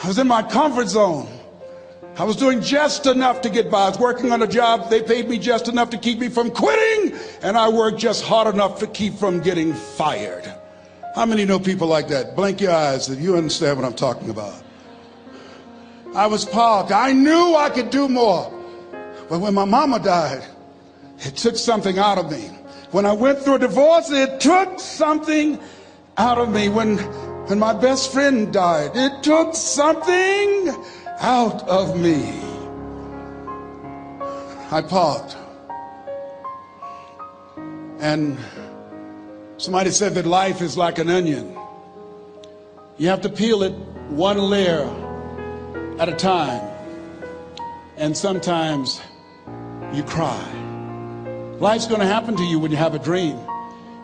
I was in my comfort zone. I was doing just enough to get by. I was working on a job. They paid me just enough to keep me from quitting, and I worked just hard enough to keep from getting fired. How many know people like that? Blink your eyes if you understand what I'm talking about. I was parked. I knew I could do more. But when my mama died, it took something out of me. When I went through a divorce, it took something out of me. When my best friend died, it took something out of me. I parked. And somebody said that life is like an onion. You have to peel it one layer at a time. And sometimes you cry. Life's going to happen to you when you have a dream.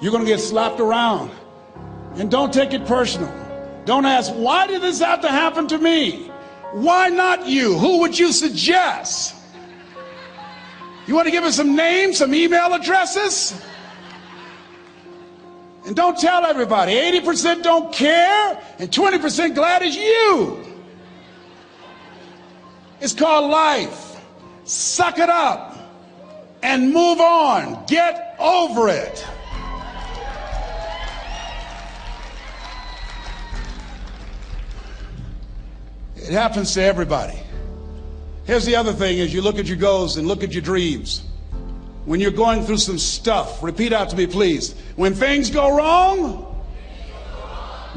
You're going to get slapped around. And don't take it personal. Don't ask, why did this have to happen to me? Why not you? Who would you suggest? You want to give us some names, some email addresses? And don't tell everybody. 80% don't care and 20% glad it's you. It's called life. Suck it up and move on. Get over it. It happens to everybody. Here's the other thing: as you look at your goals and look at your dreams, when you're going through some stuff, repeat out to me, please. When things go wrong,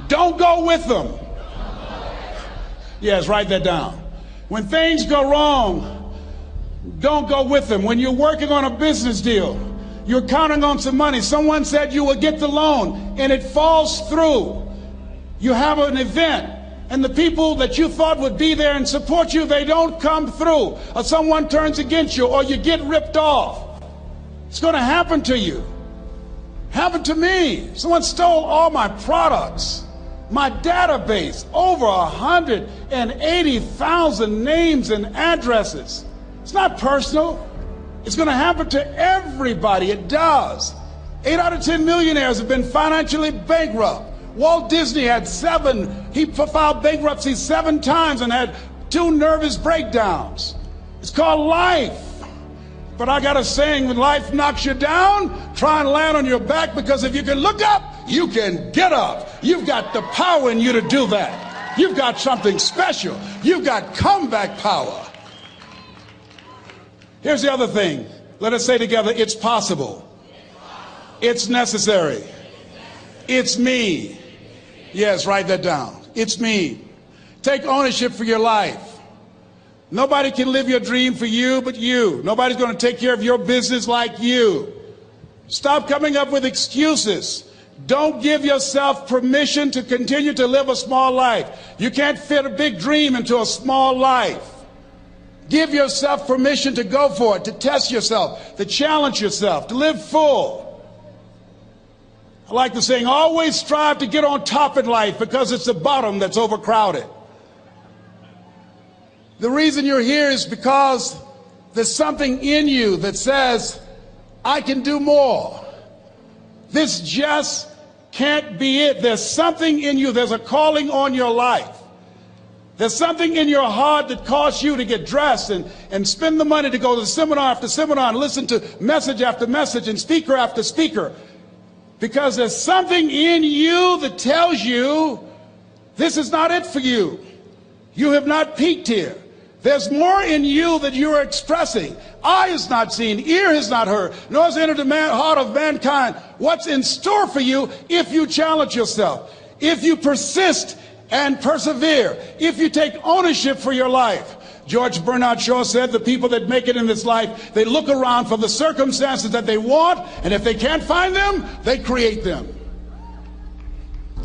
don't go with them. Yes, write that down. When things go wrong, don't go with them. When you're working on a business deal, you're counting on some money. Someone said you will get the loan and it falls through. You have an event and the people that you thought would be there and support you, they don't come through. Or someone turns against you, or you get ripped off. It's going to happen to you. Happened to me. Someone stole all my products, my database, over 180,000 names and addresses. It's not personal. It's going to happen to everybody. It does. 8 out of 10 millionaires have been financially bankrupt. Walt Disney had he filed bankruptcy 7 times and had 2 nervous breakdowns. It's called life. But I got a saying: when life knocks you down, try and land on your back, because if you can look up, you can get up. You've got the power in you to do that. You've got something special. You've got comeback power. Here's the other thing. Let us say together, it's possible. It's necessary. It's me. Yes, write that down. It's me. Take ownership for your life. Nobody can live your dream for you but you. Nobody's going to take care of your business like you. Stop coming up with excuses. Don't give yourself permission to continue to live a small life. You can't fit a big dream into a small life. Give yourself permission to go for it, to test yourself, to challenge yourself, to live full. I like the saying, always strive to get on top in life, because it's the bottom that's overcrowded. The reason you're here is because there's something in you that says, I can do more. This just can't be it. There's something in you. There's a calling on your life. There's something in your heart that caused you to get dressed and spend the money to go to seminar after seminar and listen to message after message and speaker after speaker. Because there's something in you that tells you this is not it for you. You have not peaked here. There's more in you that you are expressing. Eye has not seen, ear has not heard, nor has entered the heart of mankind what's in store for you if you challenge yourself, if you persist and persevere, if you take ownership for your life. George Bernard Shaw said the people that make it in this life, they look around for the circumstances that they want, and if they can't find them, they create them.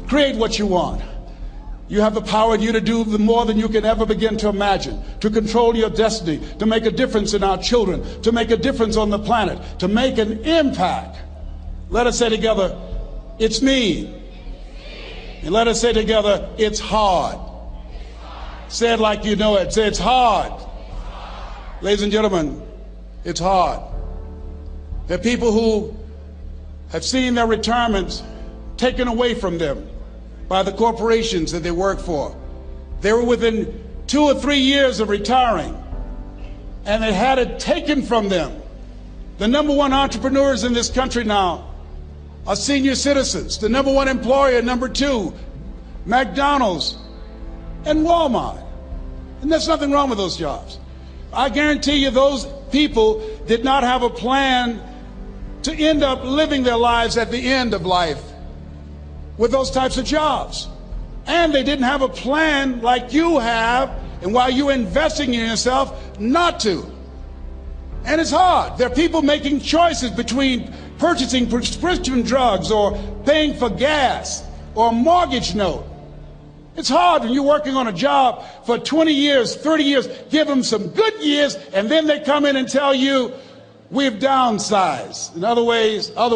Create what you want. You have the power in you to do more than you can ever begin to imagine, to control your destiny, to make a difference in our children, to make a difference on the planet, to make an impact. Let us say together, it's me. And let us say together, it's hard. Say it like you know it. Say, it's hard. Ladies and gentlemen, it's hard. There are people who have seen their retirements taken away from them by the corporations that they work for. They were within 2 or 3 years of retiring, and they had it taken from them. The number one entrepreneurs in this country now are senior citizens. The number one employer, number two, McDonald's and Walmart. And there's nothing wrong with those jobs. I guarantee you those people did not have a plan to end up living their lives at the end of life with those types of jobs. And they didn't have a plan like you have, and while you're investing in yourself, not to. And it's hard. There are people making choices between purchasing prescription drugs or paying for gas or a mortgage note. It's hard when you're working on a job for 20 years, 30 years, give them some good years, and then they come in and tell you, we've downsized. In other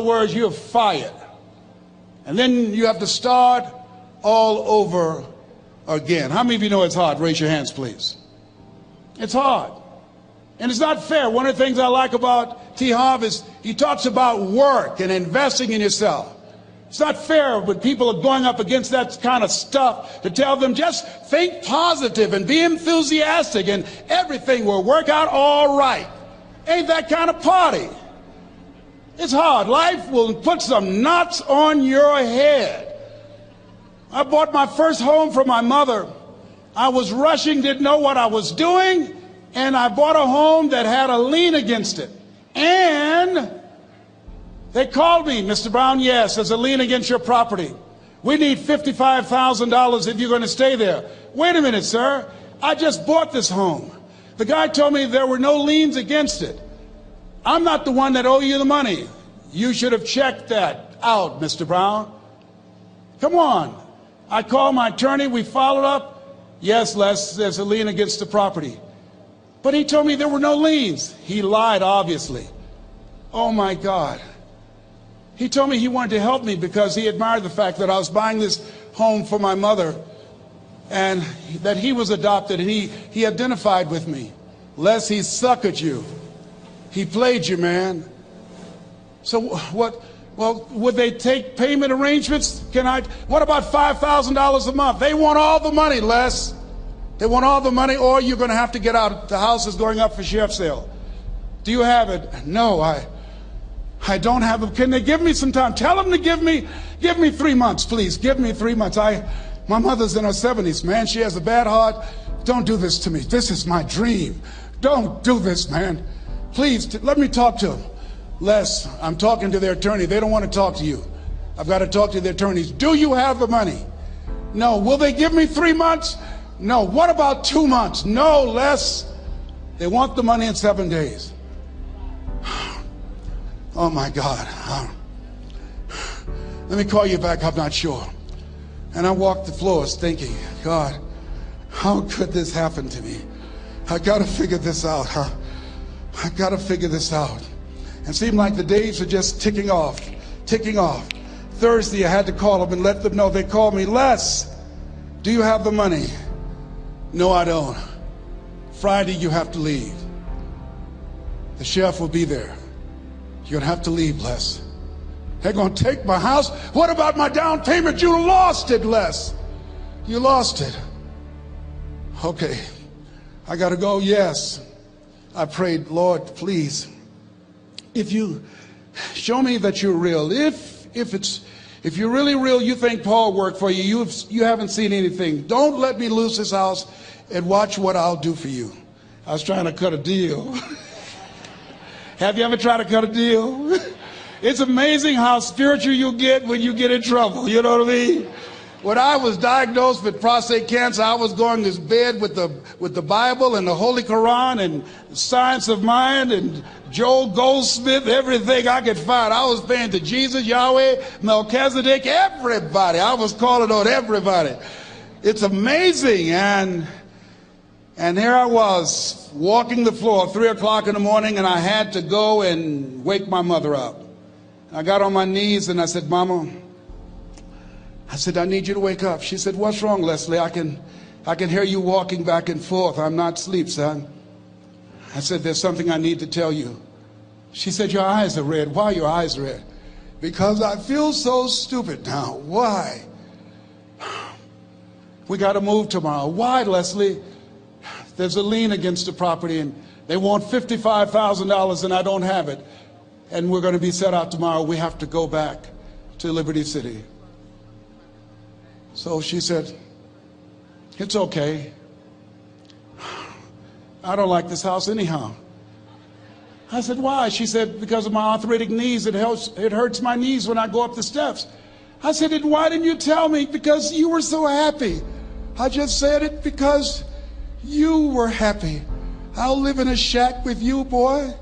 words, you're fired. And then you have to start all over again. How many of you know it's hard? Raise your hands, please. It's hard. And it's not fair. One of the things I like about T. Harv is he talks about work and investing in yourself. It's not fair when people are going up against that kind of stuff to tell them just think positive and be enthusiastic and everything will work out all right. Ain't that kind of party. It's hard. Life will put some knots on your head. I bought my first home for my mother. I was rushing, didn't know what I was doing, and I bought a home that had a lien against it. And they called me, Mr. Brown, yes, there's a lien against your property. We need $55,000 if you're going to stay there. Wait a minute, sir. I just bought this home. The guy told me there were no liens against it. I'm not the one that owe you the money. You should have checked that out, Mr. Brown. Come on. I called my attorney. We followed up. Yes, Les, there's a lien against the property. But he told me there were no liens. He lied, obviously. Oh, my God. He told me he wanted to help me because he admired the fact that I was buying this home for my mother and that he was adopted, and he identified with me. Les, he suckered you. He played you, man. So what? Well, would they take payment arrangements? What about $5,000 a month? They want all the money, Les. They want all the money, or you're going to have to get out. The house is going up for sheriff's sale. Do you have it? No, I don't have it. Can they give me some time? Tell them to give me 3 months, please. Give me 3 months. My mother's in her 70s, man. She has a bad heart. Don't do this to me. This is my dream. Don't do this, man. Please, let me talk to them. Les, I'm talking to their attorney. They don't want to talk to you. I've got to talk to their attorneys. Do you have the money? No. Will they give me 3 months? No. What about 2 months? No, Les. They want the money in 7 days. Oh, my God. Let me call you back. I'm not sure. And I walked the floors thinking, God, how could this happen to me? I got to figure this out, huh? I got to figure this out. And it seemed like the days were just ticking off. Thursday, I had to call them and let them know. They called me, Les, do you have the money? No, I don't. Friday, you have to leave. The sheriff will be there. You're going to have to leave, Les. They're going to take my house. What about my down payment? You lost it, Les. You lost it. Okay. I got to go. Yes. I prayed, Lord, please, if you show me that you're real, if you're really real, you think Paul worked for you, you haven't seen anything. Don't let me lose this house and watch what I'll do for you. I was trying to cut a deal. Have you ever tried to cut a deal? It's amazing how spiritual you get when you get in trouble. You know what I mean? When I was diagnosed with prostate cancer, I was going to bed with the Bible and the Holy Quran and Science of Mind and Joel Goldsmith, everything I could find. I was paying to Jesus, Yahweh, Melchizedek, everybody. I was calling on everybody. It's amazing. And here I was walking the floor, 3 o'clock in the morning, and I had to go and wake my mother up. I got on my knees and I said, Mama, I need you to wake up. She said, what's wrong, Leslie? I can hear you walking back and forth. I'm not asleep, son. I said, there's something I need to tell you. She said, your eyes are red. Why are your eyes red? Because I feel so stupid now. Why? We got to move tomorrow. Why, Leslie? There's a lien against the property, and they want $55,000, and I don't have it. And we're going to be set out tomorrow. We have to go back to Liberty City. So she said, it's okay. I don't like this house anyhow. I said, why? She said, because of my arthritic knees, it hurts my knees when I go up the steps. I said, and why didn't you tell me? Because you were so happy. I just said it because you were happy. I'll live in a shack with you, boy.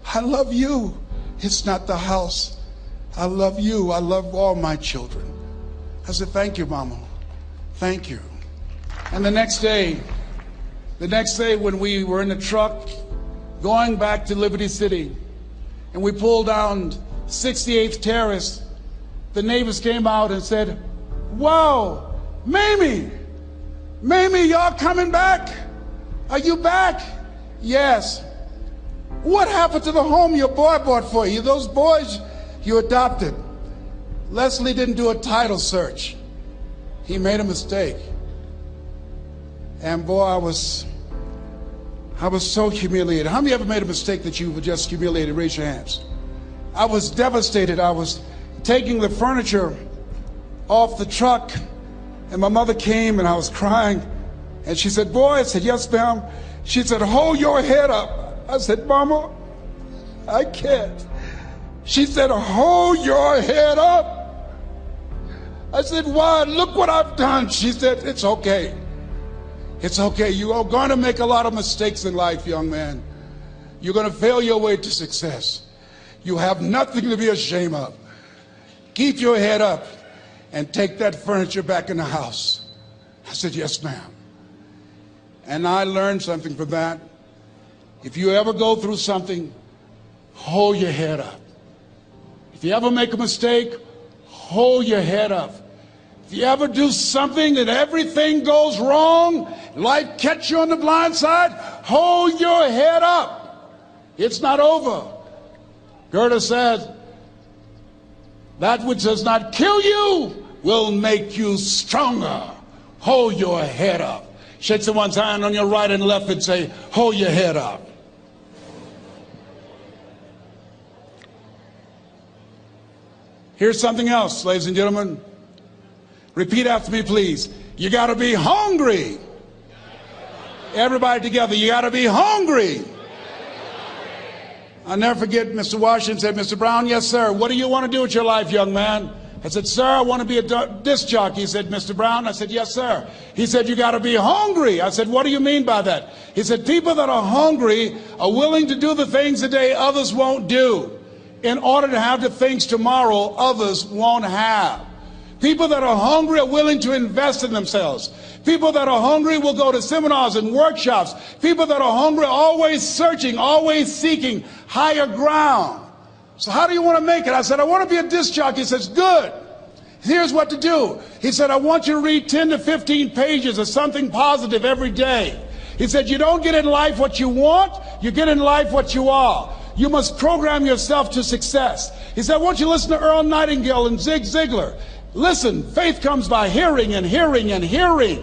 I love you. It's not the house. I love you. I love all my children. I said, thank you, Mama. Thank you. And the next day when we were in the truck going back to Liberty City, and we pulled down 68th Terrace, the neighbors came out and said, wow, Mamie, y'all coming back? Are you back? Yes. What happened to the home your boy bought for you? Those boys you adopted. Leslie didn't do a title search. He made a mistake. And boy, I was so humiliated. How many ever made a mistake that you were just humiliated? Raise your hands. I was devastated. I was taking the furniture off the truck, and my mother came, and I was crying. And she said, boy, I said, yes, ma'am. She said, hold your head up. I said, Mama, I can't. She said, hold your head up. I said, why? Look what I've done. She said, it's okay. It's okay. You are going to make a lot of mistakes in life, young man. You're going to fail your way to success. You have nothing to be ashamed of. Keep your head up and take that furniture back in the house. I said, yes, ma'am. And I learned something from that. If you ever go through something, hold your head up. If you ever make a mistake, hold your head up. If you ever do something that everything goes wrong, life catch you on the blind side, hold your head up. It's not over. Goethe said, that which does not kill you will make you stronger. Hold your head up. Shake someone's hand on your right and left and say, hold your head up. Here's something else, ladies and gentlemen. Repeat after me, please. You got to be hungry. Everybody together, you got to be hungry. I'll never forget Mr. Washington said, Mr. Brown, yes, sir. What do you want to do with your life, young man? I said, sir, I want to be a disc jockey. He said, Mr. Brown? I said, yes, sir. He said, you got to be hungry. I said, what do you mean by that? He said, people that are hungry are willing to do the things today others won't do in order to have the things tomorrow others won't have. People that are hungry are willing to invest in themselves. People that are hungry will go to seminars and workshops. People that are hungry are always searching, always seeking higher ground. So how do you want to make it? I said, I want to be a disc jockey. He says, good. Here's what to do. He said, I want you to read 10 to 15 pages of something positive every day. He said, you don't get in life what you want, you get in life what you are. You must program yourself to success. He said, I want you to listen to Earl Nightingale and Zig Ziglar. Listen, faith comes by hearing and hearing and hearing.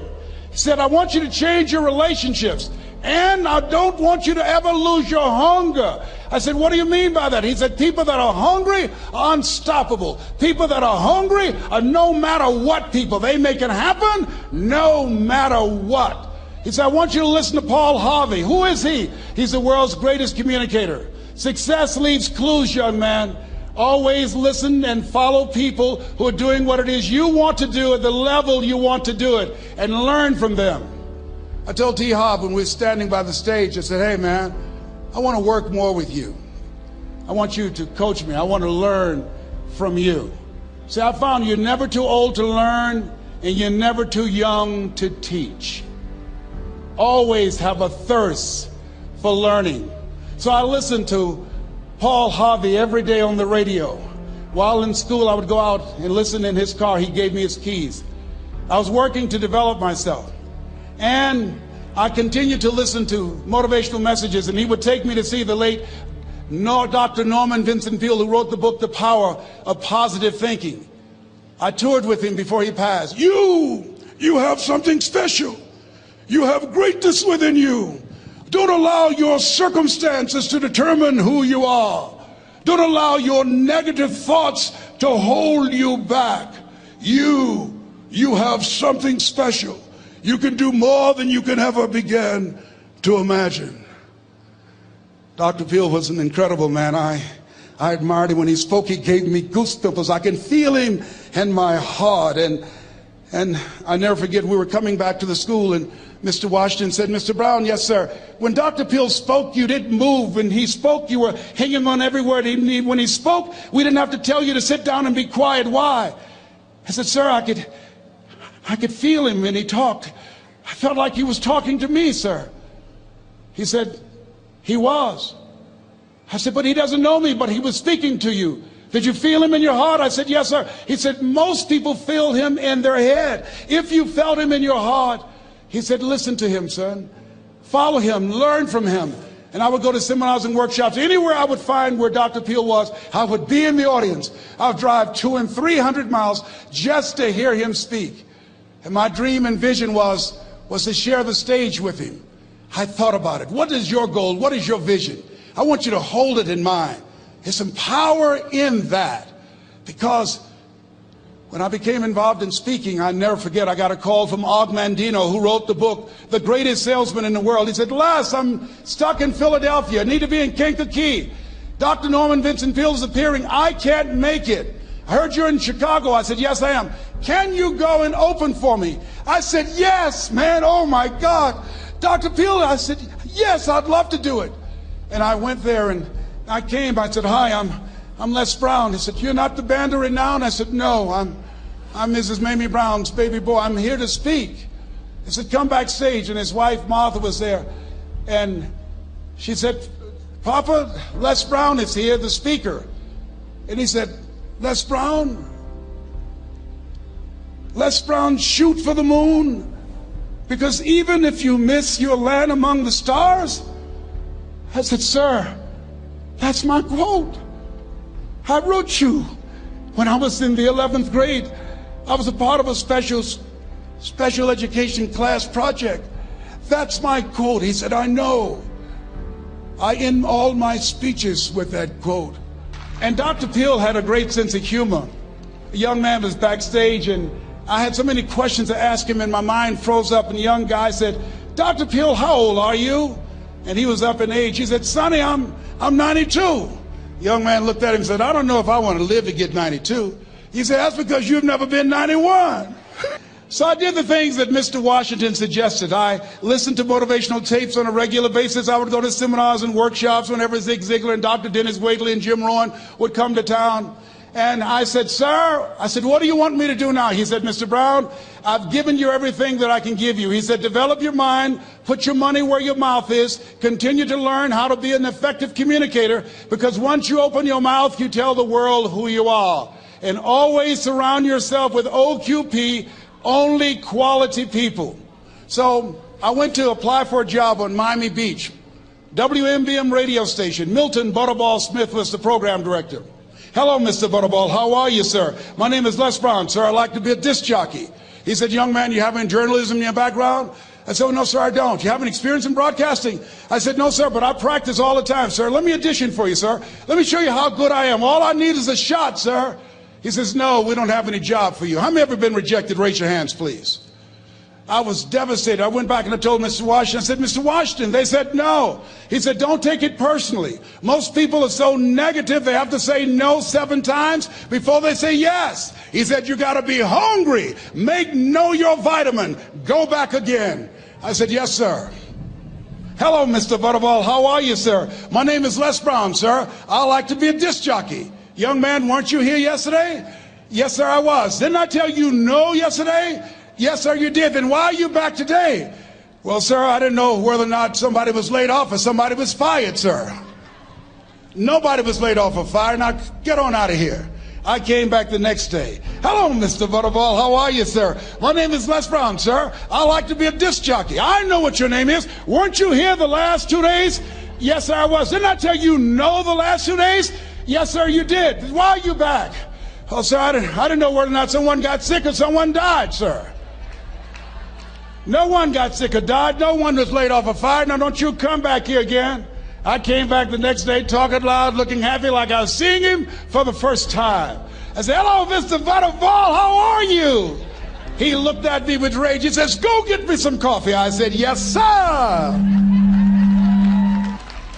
He said, I want you to change your relationships. And I don't want you to ever lose your hunger. I said, what do you mean by that? He said, people that are hungry are unstoppable. People that are hungry are no matter what people. They make it happen no matter what. He said, I want you to listen to Paul Harvey. Who is he? He's the world's greatest communicator. Success leaves clues, young man. Always listen and follow people who are doing what it is you want to do at the level you want to do it, and learn from them. I told T. Hobb when we were standing by the stage, I said, hey man, I want to work more with you. I want you to coach me. I want to learn from you. See, I found you're never too old to learn and you're never too young to teach. Always have a thirst for learning. So I listened to Paul Harvey every day on the radio. While in school, I would go out and listen in his car. He gave me his keys. I was working to develop myself. And I continued to listen to motivational messages, and he would take me to see the late Dr. Norman Vincent Peale, who wrote the book, The Power of Positive Thinking. I toured with him before he passed. You You have something special. You have greatness within you. Don't allow your circumstances to determine who you are. Don't allow your negative thoughts to hold you back. You have something special. You can do more than you can ever begin to imagine. Dr. Peel was an incredible man. I admired him. When he spoke, he gave me goosebumps. I can feel him in my heart. And I never forget, we were coming back to the school, and Mr. Washington said, Mr. Brown, yes, sir. When Dr. Peel spoke, you didn't move. When he spoke, you were hanging on every word. When he spoke, we didn't have to tell you to sit down and be quiet. Why? I said, sir, I could feel him when he talked. I felt like he was talking to me, sir. He said, he was. I said, but he doesn't know me, but he was speaking to you. Did you feel him in your heart? I said, yes, sir. He said, most people feel him in their head. If you felt him in your heart, he said, listen to him, son. Follow him, learn from him. And I would go to seminars and workshops. Anywhere I would find where Dr. Peel was, I would be in the audience. I would drive 200 and 300 miles just to hear him speak. And my dream and vision was to share the stage with him. I thought about it. What is your goal? What is your vision? I want you to hold it in mind. There's some power in that. Because when I became involved in speaking, I never forget, I got a call from Og Mandino, who wrote the book, The Greatest Salesman in the World. He said, Les, I'm stuck in Philadelphia. I need to be in Kankakee. Dr. Norman Vincent Peale is appearing. I can't make it. I heard you're in Chicago. I said, yes, I am. Can you go and open for me? I said, yes, man. Oh, my God. Dr. Peale, I said, yes, I'd love to do it. And I went there and I came. I said, hi, I'm Les Brown. He said, you're not the band of renown? I said, no, I'm Mrs. Mamie Brown's baby boy. I'm here to speak. He said, come backstage. And his wife, Martha, was there. And she said, Papa, Les Brown is here, the speaker. And he said, Les Brown, shoot for the moon. Because even if you miss your land among the stars. I said, sir, that's my quote. I wrote you when I was in the 11th grade. I was a part of a special education class project. That's my quote. He said, I know. I end all my speeches with that quote. And Dr. Peel had a great sense of humor. A young man was backstage, and I had so many questions to ask him, and my mind froze up, and the young guy said, Dr. Peel, how old are you? And he was up in age. He said, Sonny, I'm 92. The young man looked at him and said, I don't know if I want to live to get 92. He said, that's because you've never been 91. So I did the things that Mr. Washington suggested. I listened to motivational tapes on a regular basis. I would go to seminars and workshops whenever Zig Ziglar and Dr. Dennis Wagley and Jim Rohn would come to town. And I said, sir, what do you want me to do now? He said, Mr. Brown, I've given you everything that I can give you. He said, develop your mind, put your money where your mouth is, continue to learn how to be an effective communicator, because once you open your mouth, you tell the world who you are. And always surround yourself with OQP, only quality people. So I went to apply for a job on Miami Beach. WMBM radio station. Milton Butterball Smith was the program director. Hello, Mr. Butterball. How are you, sir? My name is Les Brown, sir. I'd like to be a disc jockey. He said, young man, you have any journalism in your background? I said, oh, no, sir, I don't. You have any experience in broadcasting? I said, no, sir, but I practice all the time, sir. Let me audition for you, sir. Let me show you how good I am. All I need is a shot, sir. He says, no, we don't have any job for you. How many ever been rejected? Raise your hands, please. I was devastated. I went back and I told Mr. Washington, I said, Mr. Washington, they said no. He said, don't take it personally. Most people are so negative, they have to say no 7 times before they say yes. He said, you got to be hungry. Know your vitamin. Go back again. I said, yes, sir. Hello, Mr. Butterball. How are you, sir? My name is Les Brown, sir. I like to be a disc jockey. Young man, weren't you here yesterday? Yes, sir, I was. Didn't I tell you no yesterday? Yes, sir, you did. Then why are you back today? Well, sir, I didn't know whether or not somebody was laid off or somebody was fired, sir. Nobody was laid off or fired. Now, get on out of here. I came back the next day. Hello, Mr. Butterball. How are you, sir? My name is Les Brown, sir. I like to be a disc jockey. I know what your name is. Weren't you here the last 2 days? Yes, sir, I was. Didn't I tell you no the last 2 days? Yes, sir, you did. Why are you back? Oh, sir, I didn't know whether or not someone got sick or someone died, sir. No one got sick or died. No one was laid off a fire. Now don't you come back here again. I came back the next day talking loud, looking happy like I was seeing him for the first time. I said, hello, Mr. Butterball, how are you? He looked at me with rage. He says, go get me some coffee. I said, yes, sir.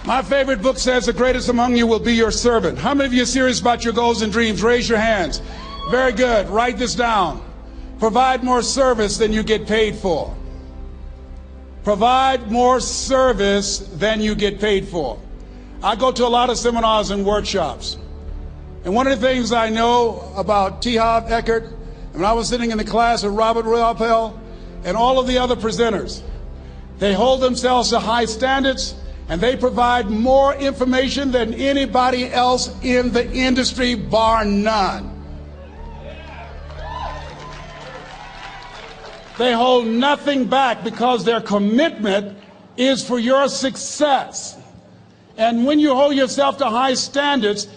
My favorite book says the greatest among you will be your servant. How many of you are serious about your goals and dreams? Raise your hands. Very good. Write this down. Provide more service than you get paid for. Provide more service than you get paid for. I go to a lot of seminars and workshops. And one of the things I know about T. Harv Eckert, when I was sitting in the class with Robert Ruppel and all of the other presenters, they hold themselves to high standards and they provide more information than anybody else in the industry, bar none. They hold nothing back because their commitment is for your success. And when you hold yourself to high standards,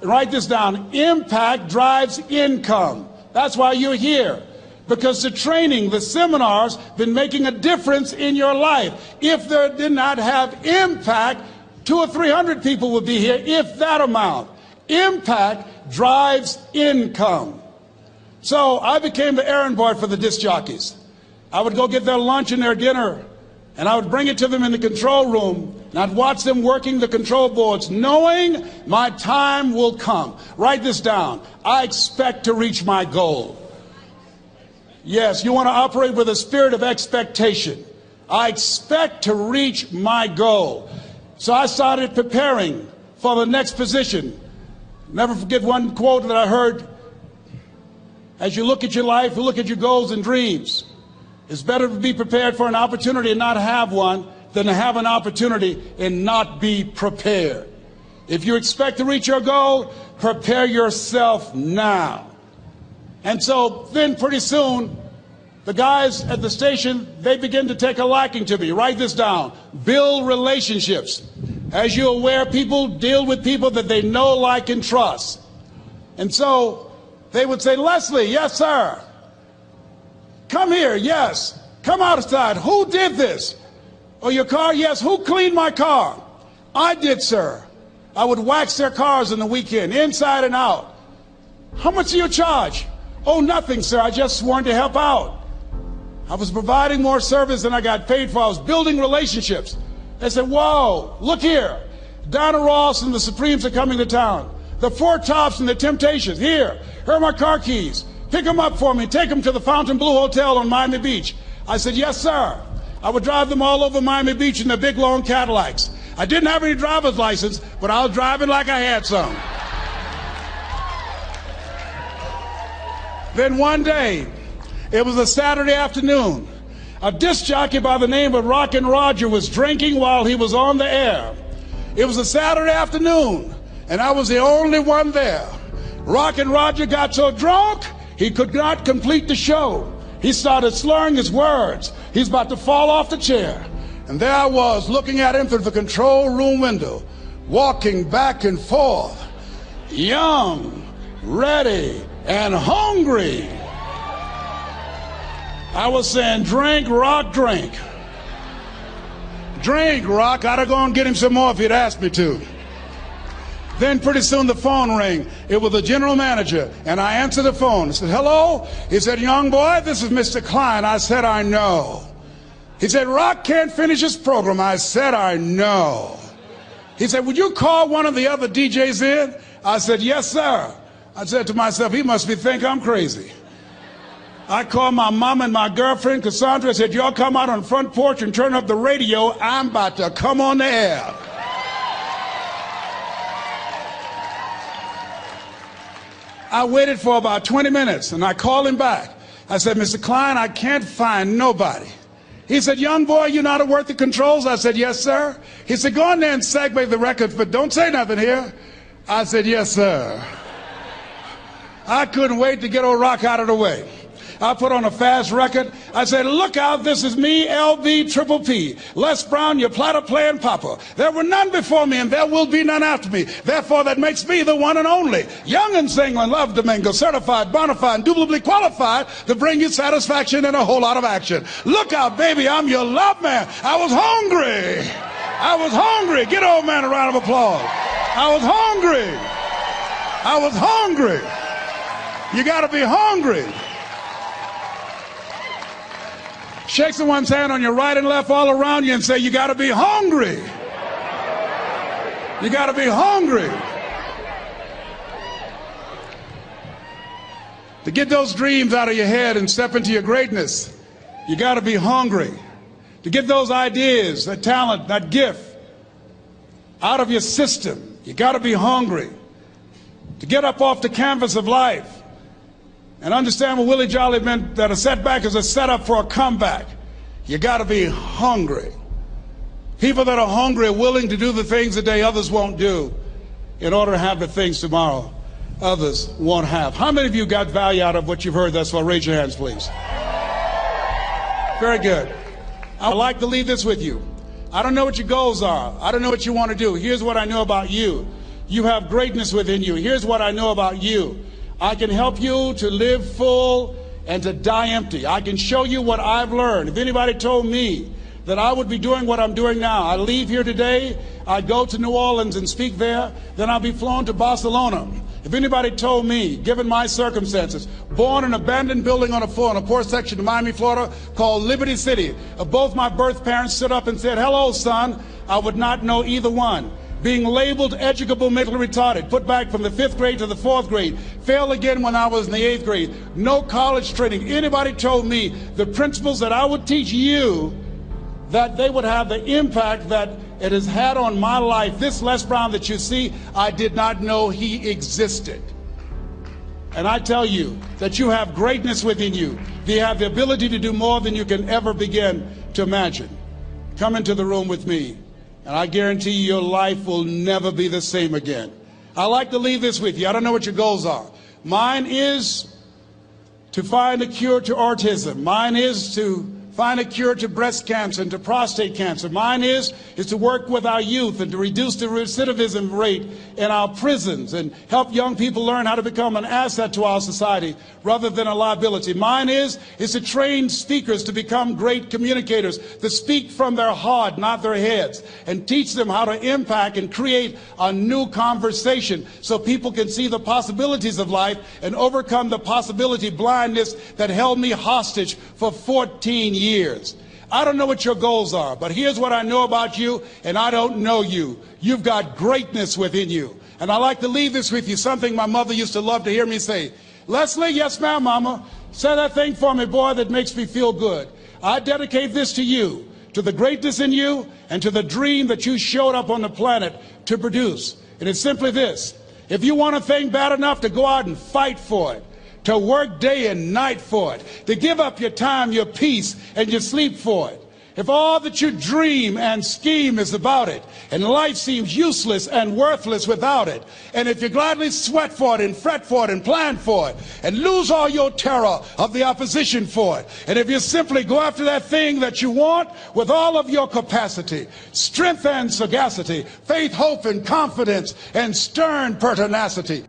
write this down, impact drives income. That's why you're here. Because the training, the seminars, been making a difference in your life. If they did not have impact, 200 or 300 people would be here, if that amount. Impact drives income. So I became the errand boy for the disc jockeys. I would go get their lunch and their dinner, and I would bring it to them in the control room, and I'd watch them working the control boards, knowing my time will come. Write this down. I expect to reach my goal. Yes, you want to operate with a spirit of expectation. I expect to reach my goal. So I started preparing for the next position. Never forget one quote that I heard. As you look at your life, you look at your goals and dreams. It's better to be prepared for an opportunity and not have one than to have an opportunity and not be prepared. If you expect to reach your goal, prepare yourself now. And so then pretty soon, the guys at the station, they begin to take a liking to me. Write this down. Build relationships. As you're aware, people deal with people that they know, like, and trust. And so they would say, Leslie, yes, sir. Come here, yes. Come outside. Who did this? Oh, your car? Yes. Who cleaned my car? I did, sir. I would wax their cars on the weekend, inside and out. How much do you charge? Oh, nothing, sir. I just wanted to help out. I was providing more service than I got paid for. I was building relationships. They said, whoa, look here. Donna Ross and the Supremes are coming to town. The Four Tops and the Temptations. Here are my car keys. Pick them up for me. Take them to the Fontainebleau Hotel on Miami Beach. I said, yes, sir. I would drive them all over Miami Beach in their big, long Cadillacs. I didn't have any driver's license, but I was driving like I had some. Then one day, it was a Saturday afternoon. A disc jockey by the name of Rockin' Roger was drinking while he was on the air. It was a Saturday afternoon, and I was the only one there. Rockin' Roger got so drunk, he could not complete the show. He started slurring his words. He's about to fall off the chair. And there I was, looking at him through the control room window, walking back and forth, young, ready, and hungry. I was saying, drink, Rock, drink. Drink, Rock. I'd have gone and get him some more if he'd asked me to. Then pretty soon the phone rang. It was the general manager, and I answered the phone. I said, hello? He said, young boy, this is Mr. Klein. I said, I know. He said, Rock can't finish his program. I said, I know. He said, would you call one of the other DJs in? I said, yes, sir. I said to myself, he must be think I'm crazy. I called my mom and my girlfriend, Cassandra. I said, y'all come out on the front porch and turn up the radio. I'm about to come on the air. I waited for about 20 minutes, and I called him back. I said, Mr. Klein, I can't find nobody. He said, young boy, you know how to work the controls? I said, yes, sir. He said, go in there and segue the records, but don't say nothing here. I said, yes, sir. I couldn't wait to get old Rock out of the way. I put on a fast record. I said, look out, this is me, LB Triple P. Les Brown, your platter playing papa. There were none before me and there will be none after me. Therefore, that makes me the one and only. Young and single and love to mingle, certified, bona fide, indubitably qualified to bring you satisfaction and a whole lot of action. Look out, baby, I'm your love man. I was hungry. I was hungry. Get old man a round of applause. I was hungry. I was hungry. You got to be hungry. Shake someone's hand on your right and left all around you and say, you got to be hungry. You got to be hungry. To get those dreams out of your head and step into your greatness, you got to be hungry. To get those ideas, that talent, that gift out of your system, you got to be hungry. To get up off the canvas of life and understand what Willie Jolly meant, that a setback is a setup for a comeback, you got to be hungry. People that are hungry are willing to do the things today others won't do in order to have the things tomorrow others won't have. How many of you got value out of what you've heard thus far? Raise your hands, please. Very good. I'd like to leave this with you. I don't know what your goals are. I don't know what you want to do. Here's what I know about you. You have greatness within you. Here's what I know about you. I can help you to live full and to die empty. I can show you what I've learned. If anybody told me that I would be doing what I'm doing now, I leave here today, I go to New Orleans and speak there, then I'll be flown to Barcelona. If anybody told me, given my circumstances, born in an abandoned building on a poor section of Miami, Florida, called Liberty City, both my birth parents stood up and said, hello, son, I would not know either one. Being labeled educable mentally retarded, put back from the 5th grade to the 4th grade, failed again when I was in the 8th grade, no college training. Anybody told me the principles that I would teach you, that they would have the impact that it has had on my life. This Les Brown that you see, I did not know he existed. And I tell you that you have greatness within you. You have the ability to do more than you can ever begin to imagine. Come into the room with me, and I guarantee you your life will never be the same again. I like to leave this with you. I don't know what your goals are. Mine is to find a cure to autism. Mine is to find a cure to breast cancer and to prostate cancer. Mine is to work with our youth and to reduce the recidivism rate in our prisons and help young people learn how to become an asset to our society rather than a liability. Mine is to train speakers to become great communicators, to speak from their heart, not their heads, and teach them how to impact and create a new conversation so people can see the possibilities of life and overcome the possibility blindness that held me hostage for 14 years. I don't know what your goals are, but here's what I know about you, and I don't know you. You've got greatness within you. And I like to leave this with you, something my mother used to love to hear me say. Leslie, yes ma'am, mama, say that thing for me, boy, that makes me feel good. I dedicate this to you, to the greatness in you, and to the dream that you showed up on the planet to produce. And it's simply this: if you want a thing bad enough to go out and fight for it, to work day and night for it, to give up your time, your peace, and your sleep for it. If all that you dream and scheme is about it, and life seems useless and worthless without it, and if you gladly sweat for it and fret for it and plan for it, and lose all your terror of the opposition for it, and if you simply go after that thing that you want with all of your capacity, strength and sagacity, faith, hope, and confidence, and stern pertinacity,